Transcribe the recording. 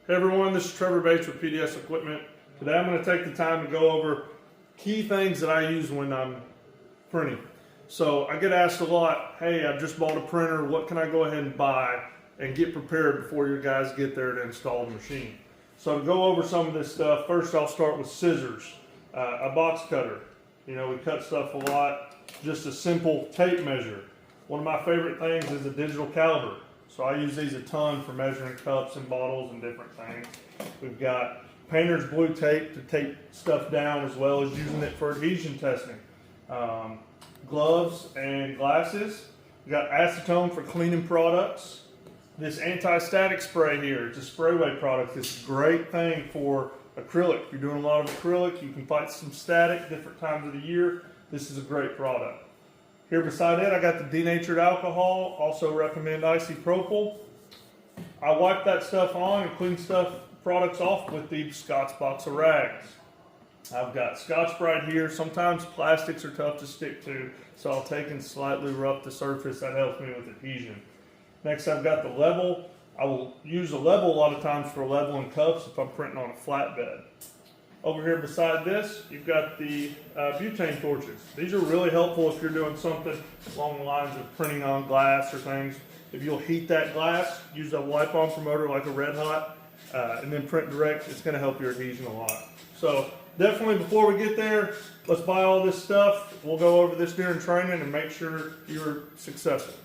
Hey everyone, this is Trevor Bates with PDS Equipment. Today I'm going to take the time to go over key things that I use when I'm printing. So I get asked a lot, hey, I've just bought a printer, what can I go ahead and buy and get prepared before your guys get there to install the machine? So to go over some of this stuff, first I'll start with scissors, a box cutter. You know, we cut stuff a lot, just a simple tape measure. One of my favorite things is a digital caliper. So I use these a ton for measuring cups and bottles and different things. We've got painter's blue tape to tape stuff down, as well as using it for adhesion testing. Gloves and glasses. We've got acetone for cleaning products. This anti-static spray here, it's a sprayway product. It's a great thing for acrylic. If you're doing a lot of acrylic, you can fight some static different times of the year. This is a great product. Here beside it, I got the denatured alcohol, also recommend isopropyl. I wipe that stuff on and clean products off with the Scotch box of rags. I've got Scotch-Brite here. Sometimes plastics are tough to stick to, so I'll take and slightly rough the surface. That helps me with adhesion. Next, I've got the level. I will use a level a lot of times for leveling cups if I'm printing on a flatbed. Over here beside this, you've got the butane torches. These are really helpful if you're doing something along the lines of printing on glass or things. If you'll heat that glass, use a wipe-on promoter like a Red Hot, and then print direct, it's going to help your adhesion a lot. So definitely before we get there, let's buy all this stuff. We'll go over this during training and make sure you're successful.